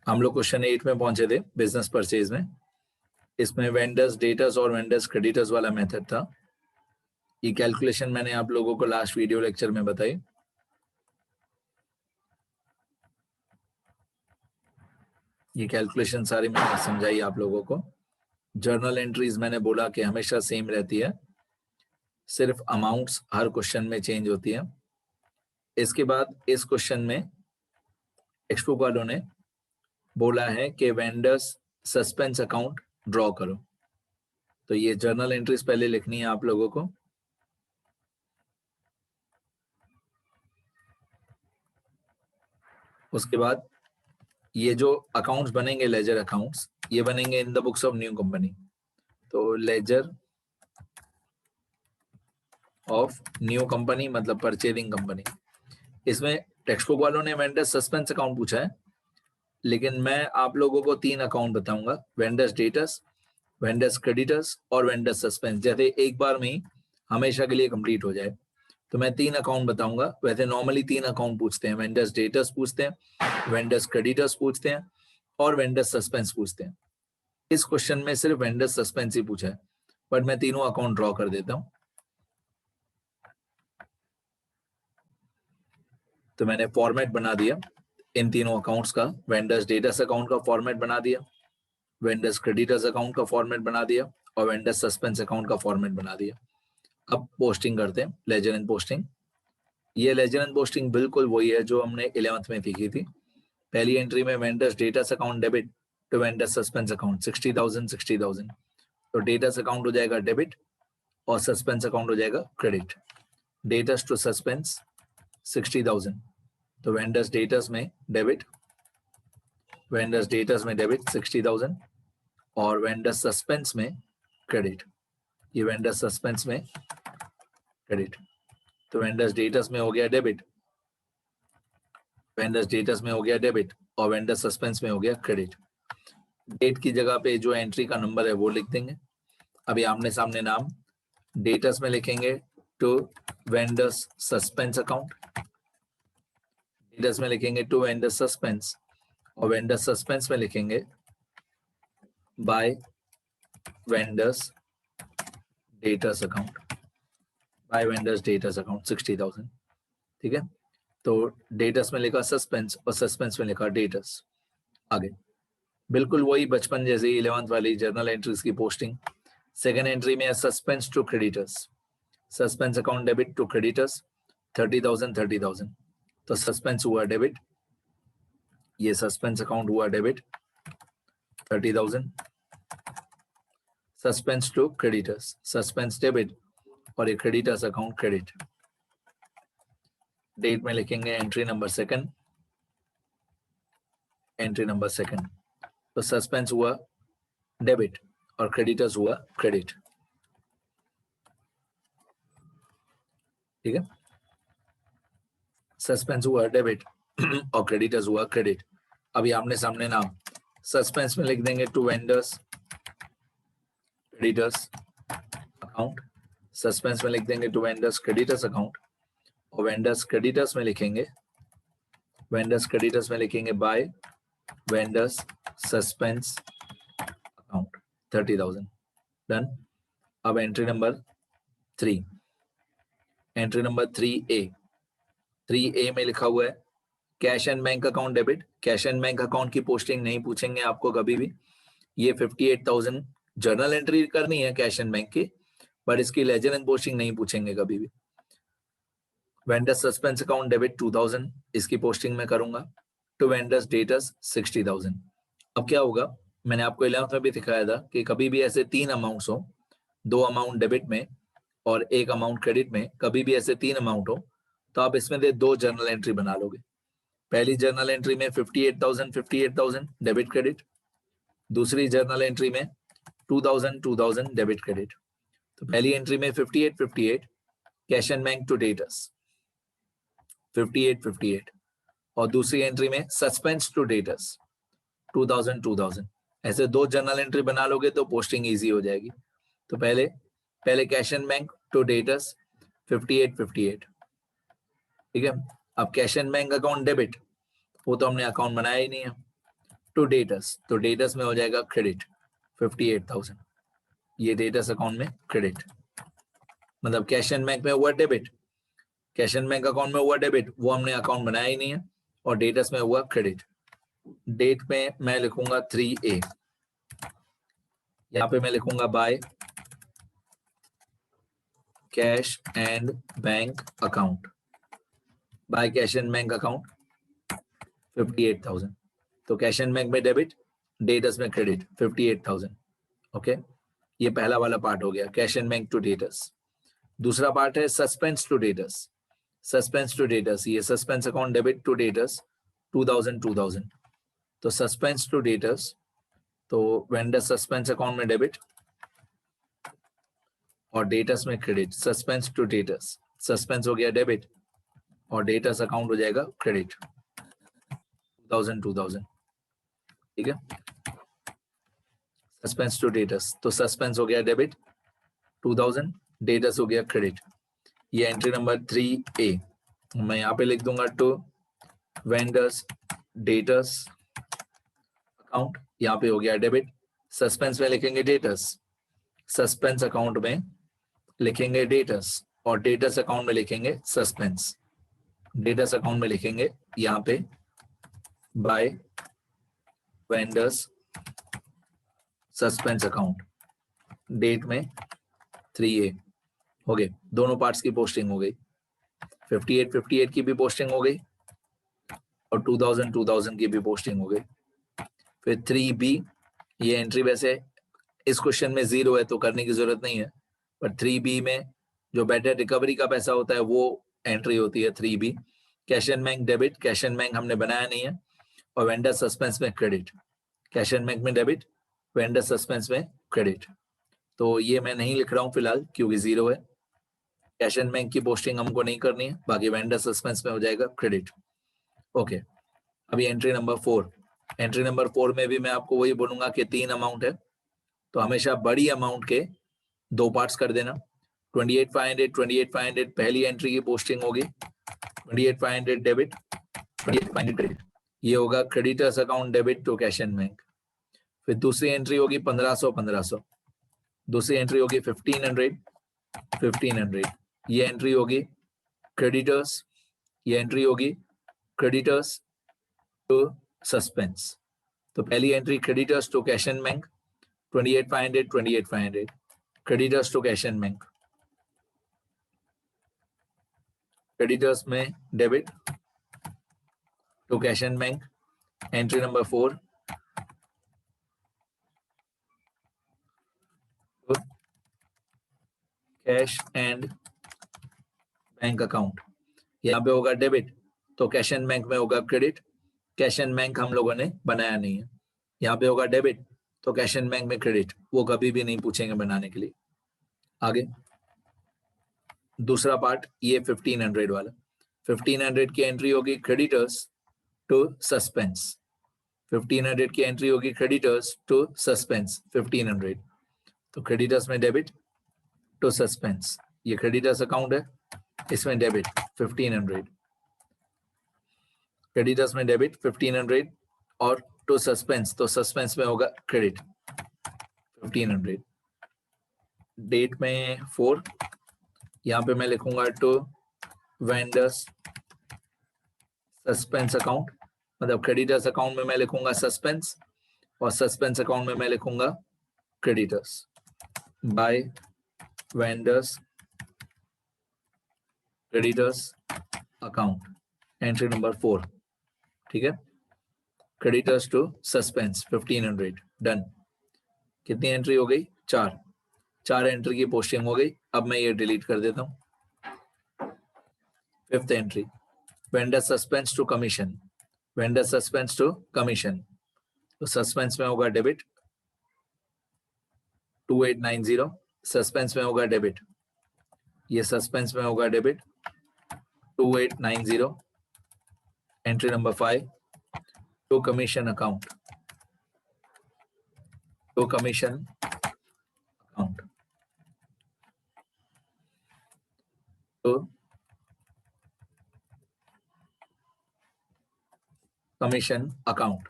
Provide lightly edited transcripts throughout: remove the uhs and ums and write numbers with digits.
हम लोग क्वेश्चन 8 में पहुंचे थे बिजनेस परचेज में। इसमें वेंडर्स डेटर्स और वेंडर्स क्रेडिटर्स वाला मेथड था। ये कैलकुलेशन मैंने आप लोगों को लास्ट वीडियो लेक्चर में बताई। ये कैलकुलेशन सारी मैंने समझाई आप लोगों को। जर्नल एंट्रीज मैंने बोला कि हमेशा सेम रहती है, सिर्फ अमाउंट्स हर क्वेश्चन में चेंज होती है। इसके बाद इस क्वेश्चन में टेक्स्ट बुक वालों ने बोला है कि वेंडर्स सस्पेंस अकाउंट ड्रॉ करो। तो ये जर्नल एंट्रीज पहले लिखनी है आप लोगों को। उसके बाद ये जो अकाउंट्स बनेंगे लेजर अकाउंट्स, ये बनेंगे in the books of new company. तो लेजर ऑफ न्यू कंपनी मतलब परचेजिंग कंपनी। इसमें टेक्स्ट बुक वालों ने वेंडर सस्पेंस अकाउंट पूछा है, लेकिन मैं आप लोगों को 3 अकाउंट बताऊंगा, वेंडर्स डेटर्स, वेंडर्स क्रेडिटर्स और वेंडर्स सस्पेंस। जैसे एक बार में ही हमेशा के लिए कंप्लीट हो जाए, तो मैं 3 अकाउंट बताऊंगा। वैसे नॉर्मली 3 अकाउंट पूछते हैं, वेंडर्स डेटर्स पूछते हैं, वेंडर्स क्रेडिटर्स पूछते हैं और वेंडर्स सस्पेंस पूछते हैं। इस क्वेश्चन में सिर्फ वेंडर्स सस्पेंस ही पूछा है, बट मैं तीनों अकाउंट ड्रॉ कर देता हूं। तो मैंने फॉर्मेट बना दिया इन तीनों अकाउंट्स का। वेंडर्स डेटर्स अकाउंट का फॉर्मेट बना दिया, वेंडर्स क्रेडिटर्स अकाउंट का फॉर्मेट बना दिया और वेंडर्स सस्पेंस अकाउंट का फॉर्मेट बना दिया। अब पोस्टिंग करते हैं, लेजर एंड पोस्टिंग। ये लेजर एंड पोस्टिंग बिल्कुल वही है जो हमने 11th में सीखी थी। पहली एंट्री में vendors debtors account debit to vendors suspense account 60,000 60,000। तो डेटर्स अकाउंट हो जाएगा डेबिट और सस्पेंस अकाउंट हो जाएगा क्रेडिट। डेटर्स टू सस्पेंस 60,000, तो वेंडर्स डेटर्स में डेबिट, वेंडर्स डेटर्स में डेबिट 60,000 और वेंडर्स सस्पेंस में क्रेडिट। ये वेंडर्स सस्पेंस में क्रेडिट। तो वेंडर्स डेटर्स में हो गया डेबिट, वेंडर्स डेटर्स में हो गया डेबिट और वेंडर्स सस्पेंस में हो गया क्रेडिट। डेट की जगह पे जो एंट्री का नंबर है वो लिख देंगे। अभी आमने सामने नाम, डेटर्स में लिखेंगे to vendors suspense account, debtors में लिखेंगे टू वेंडर्स सस्पेंस और वेंडर्स सस्पेंस में लिखेंगे by vendors debtors account, by vendors debtors account 60,000। ठीक है, तो डेटर्स में लिखा सस्पेंस और सस्पेंस में लिखा डेटर्स। आगे बिल्कुल वही बचपन जैसे 11th वाली जर्नल एंट्रीज की पोस्टिंग। सेकेंड एंट्री में suspense to creditors, suspense account debit to creditors 30,000 30,000। तो सस्पेंस हुआ डेबिट, ये सस्पेंस अकाउंट हुआ debit 30,000। Suspense to creditors, suspense debit और ये क्रेडिटर्स अकाउंट क्रेडिट। डेट में लिखेंगे entry number second, entry number second. तो सस्पेंस हुआ डेबिट और क्रेडिटर्स हुआ क्रेडिट। ठीक है, सस्पेंस हुआ डेबिट और क्रेडिटर्स हुआ क्रेडिट। अभी आमने सामने नाम, सस्पेंस में लिख देंगे to vendors creditors account, suspense में लिख देंगे टू वेंडर्स क्रेडिटर्स अकाउंट और वेंडर्स क्रेडिटर्स में लिखेंगे, वेंडर्स क्रेडिटर्स में लिखेंगे by vendors suspense account 30,000। Done. अब entry number 3, entry number 3A, 3A में लिखा हुआ है cash and bank account debit. Cash and bank account की पोस्टिंग नहीं पूछेंगे आपको कभी भी। ये 58,000 जर्नल एंट्री करनी है कैश एंड बैंक की, बट इसकी लेजर एंड पोस्टिंग नहीं पूछेंगे कभी भी। वेंडर सस्पेंस अकाउंट डेबिट 2,000, इसकी पोस्टिंग में करूंगा। To vendors debtors 60,000। अब क्या होगा, मैंने आपको 11th में भी दिखाया था कि कभी भी ऐसे 3 अमाउंट्स हो, 2 अमाउंट डेबिट में और 1 अमाउंट क्रेडिट में, कभी भी ऐसे 3 अमाउंट हो तो आप इसमें से 2 जर्नल एंट्री बना लोगे। पहली जर्नल एंट्री में 58,000 डेबिट क्रेडिट, दूसरी जर्नल एंट्री में 2,000 डेबिट क्रेडिट। तो पहली एंट्री में 58 cash and bank to debtors 58 और दूसरी एंट्री में सस्पेंस टू डेटर्स 2,000। ऐसे 2 जर्नल एंट्री बना लोगे तो पोस्टिंग इजी हो जाएगी। तो पहले cash and bank to debtors 58। ठीक है, अब cash and bank account debit, वो तो हमने अकाउंट बनाया ही नहीं है, टू डेटस, तो डेटस में हो जाएगा क्रेडिट 58,000, ये डेटस अकाउंट में क्रेडिट, मतलब कैश एंड बैंक में हुआ debit, cash and bank account में हुआ डेबिट, वो हमने अकाउंट बनाया ही नहीं है, और डेटस में हुआ क्रेडिट। डेट में मैं लिखूंगा 3A, यहाँ पे मैं लिखूंगा by cash and bank account, by cash and bank account 58,000, तो कैश एंड बैंक में डेबिट, डेटस में क्रेडिट 58,000। ओके, ये पहला वाला पार्ट हो गया cash and bank to debtors. दूसरा पार्ट है suspense to debtors, suspense to debtors, ये suspense account debit to debtors 2000, तो सस्पेंस टू डेटस, तो वेंडर सस्पेंस अकाउंट में डेबिट और डेटस में credit, suspense to debtors, suspense हो गया डेबिट और डेटस अकाउंट हो जाएगा क्रेडिट 2000, ठीक है। सस्पेंस टू डेटस, तो सस्पेंस हो गया डेबिट 2000, डेटस हो गया क्रेडिट, ये एंट्री नंबर 3A, मैं यहाँ पे लिख दूंगा टू वेंडर्स डेटस अकाउंट, यहाँ पे हो गया डेबिट, सस्पेंस में लिखेंगे डेटस, सस्पेंस अकाउंट में लिखेंगे डेटस और डेटस अकाउंट में लिखेंगे सस्पेंस, डेटस अकाउंट में लिखेंगे यहाँ पे by vendors suspense account, date में 3A हो गए, दोनों पार्ट्स की पोस्टिंग हो गई, 58 की भी पोस्टिंग हो गई और 2000 की भी पोस्टिंग हो गई। फिर 3B, ये एंट्री वैसे इस क्वेश्चन में 0 है तो करने की जरूरत नहीं है, पर 3B में जो बेटर रिकवरी का पैसा होता है वो एंट्री होती है 3B, cash and bank debit, cash and bank हमने बनाया नहीं है, और वेंडर सस्पेंस में क्रेडिट, कैश एंड बैंक में डेबिट, वेंडर सस्पेंस में क्रेडिट, तो ये मैं नहीं लिख रहा हूँ फिलहाल क्योंकि 0 है, कैश एंड बैंक की पोस्टिंग हमको नहीं करनी है, बाकी वेंडर सस्पेंस में हो जाएगा क्रेडिट। ओके, अभी एंट्री नंबर 4, एंट्री नंबर 4 में भी मैं आपको वही बोलूंगा कि 3 अमाउंट है, तो हमेशा बड़ी अमाउंट के 2 पार्ट्स कर देना, 28,500 पहली एंट्री की पोस्टिंग होगी, 28,500 डेबिट, 28,500 क्रेडिट, ये होगा creditors account debit to cash and bank. फिर दूसरी एंट्री होगी 1500, दूसरी एंट्री होगी 1500, ये एंट्री होगी क्रेडिटर्स, ये एंट्री होगी क्रेडिटर्स टू सस्पेंस, तो पहली entry creditors to cash and bank 28,500, creditors to cash and bank, creditors में debit to cash and bank, entry number 4 cash and bank account, यहाँ पे होगा डेबिट तो कैश एंड बैंक में होगा क्रेडिट, कैश एंड बैंक हम लोगों ने बनाया नहीं है, यहाँ पे होगा डेबिट तो कैश एंड बैंक में क्रेडिट, वो कभी भी नहीं पूछेंगे बनाने के लिए। आगे दूसरा पार्ट, ये 1500 वाला, 1500 की एंट्री होगी क्रेडिटर्स टू सस्पेंस, 1500 की एंट्री होगी क्रेडिटर्स टू सस्पेंस 1500, तो क्रेडिटर्स में डेबिट टू सस्पेंस, ये क्रेडिटर्स अकाउंट है, इसमें डेबिट 1500, क्रेडिटर्स में डेबिट 1500 और टू सस्पेंस, तो सस्पेंस में होगा क्रेडिट 1500, डेट में 4, यहाँ पे मैं लिखूंगा टू वेंडर्स सस्पेंस अकाउंट, मतलब क्रेडिटर्स अकाउंट में मैं लिखूंगा सस्पेंस और सस्पेंस अकाउंट में मैं लिखूंगा creditors, by vendors creditors account, entry number 4, ठीक है, क्रेडिटर्स टू सस्पेंस 1500, डन। कितनी एंट्री हो गई? 4 एंट्री की पोस्टिंग हो गई, अब मैं ये डिलीट कर देता हूँ। 5th entry, vendor suspense to commission, vendor suspense to commission, तो सस्पेंस में होगा डेबिट 2890, सस्पेंस में होगा डेबिट, ये सस्पेंस में होगा debit 2890, entry number 5 to commission account, to commission account, तो कमीशन अकाउंट,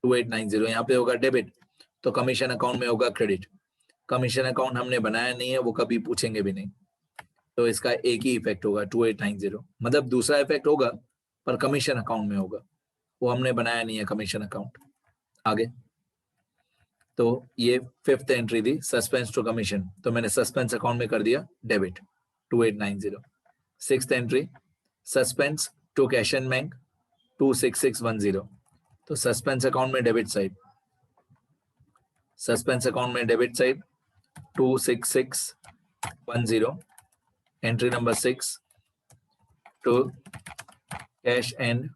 2890 यहाँ पे होगा डेबिट, तो कमीशन अकाउंट में होगा क्रेडिट। कमीशन अकाउंट हमने बनाया नहीं है, वो कभी पूछेंगे भी नहीं, तो इसका एक ही इफेक्ट होगा 2890, मतलब दूसरा इफेक्ट होगा पर कमीशन अकाउंट में होगा, वो हमने बनाया नहीं है कमीशन अकाउंट। आगे तो ये फिफ्थ एंट्री थी सस्पेंस टू कमीशन, तो मैंने सस्पेंस अकाउंट में कर दिया debit 2890। Sixth entry suspense to cash and bank 26610, तो सस्पेंस अकाउंट में डेबिट साइड, सस्पेंस अकाउंट में debit side 26610, entry number 6 to cash and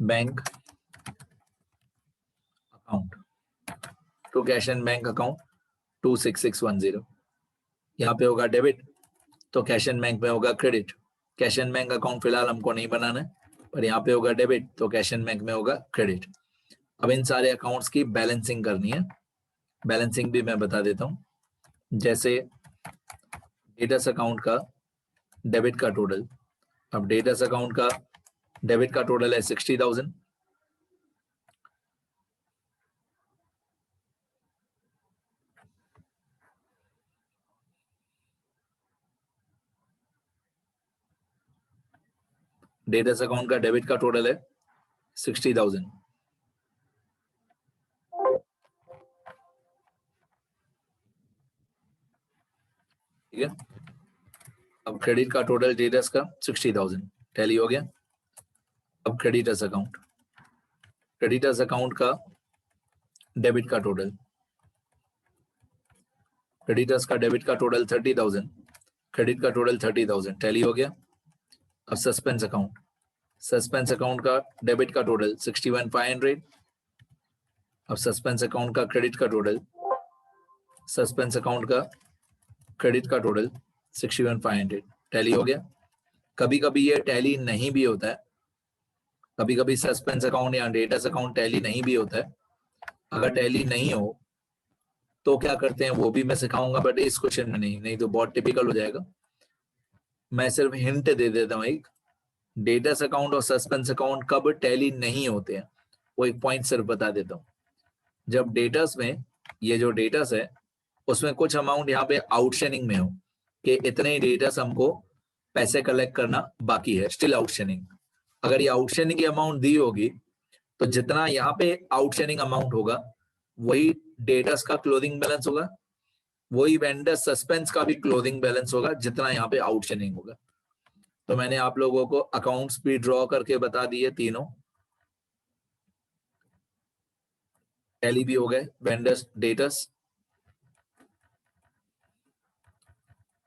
bank account, to cash and bank account 26610, यहाँ पे होगा डेबिट, तो कैश एंड बैंक में होगा credit. Cash and bank account फिलहाल हमको नहीं बनाना है, पर यहाँ पे होगा डेबिट, तो कैश एंड बैंक में होगा क्रेडिट। अब इन सारे अकाउंट्स की बैलेंसिंग करनी है, बैलेंसिंग भी मैं बता देता हूँ। जैसे डेटर्स अकाउंट का डेबिट का टोटल, अब डेटर्स अकाउंट का डेबिट का टोटल है 60,000, डेटर्स अकाउंट का डेबिट का टोटल है 60,000, ठीक है। अब क्रेडिट का टोटल डेटर्स का 60,000 टैली हो गया। अब क्रेडिटर्स अकाउंट, क्रेडिटर्स अकाउंट का डेबिट का टोटल, क्रेडिटर्स का डेबिट का टोटल 30,000, क्रेडिट का टोटल 30,000 टैली हो गया। अब सस्पेंस अकाउंट, सस्पेंस अकाउंट का डेबिट का टोटल 61,500, अब सस्पेंस अकाउंट का क्रेडिट का टोटल, सस्पेंस अकाउंट का क्रेडिट का टोटल 61,500 टैली हो गया। कभी कभी ये टैली नहीं भी होता है, कभी कभी सस्पेंस अकाउंट या डेटर्स अकाउंट टैली नहीं भी होता है। अगर टैली नहीं हो तो क्या करते हैं वो भी मैं सिखाऊंगा, बट इस क्वेश्चन में नहीं तो बहुत टिपिकल हो जाएगा। मैं सिर्फ हिंट दे देता हूँ, एक डेटर्स अकाउंट और सस्पेंस अकाउंट कब टैली नहीं होते हैं, वो एक पॉइंट सिर्फ बता देता हूँ। जब डेटर्स में, ये जो डेटर्स है उसमें कुछ अमाउंट यहाँ पे आउटस्टैंडिंग में हो कि इतने डेटर्स हमको पैसे कलेक्ट करना बाकी है, स्टिल आउटस्टैंडिंग। अगर ये आउटस्टैंडिंग की अमाउंट दी होगी तो जितना यहाँ पे आउटस्टैंडिंग अमाउंट होगा वही डेटर्स का क्लोजिंग बैलेंस होगा, वही वेंडर सस्पेंस का भी क्लोजिंग बैलेंस होगा जितना यहाँ पे आउटस्टैंडिंग होगा। तो मैंने आप लोगों को अकाउंट्स भी ड्रॉ करके बता दिए तीनों, टैली भी हो गए, वेंडर्स डेटर्स,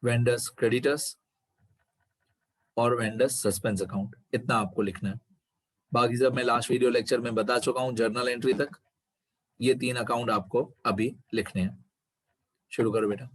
वेंडर्स क्रेडिटर्स और वेंडर्स सस्पेंस अकाउंट, इतना आपको लिखना है। बाकी सब मैं लास्ट वीडियो लेक्चर में बता चुका हूं, जर्नल एंट्री तक। ये 3 अकाउंट आपको अभी लिखने हैं। शुरू करो बेटा।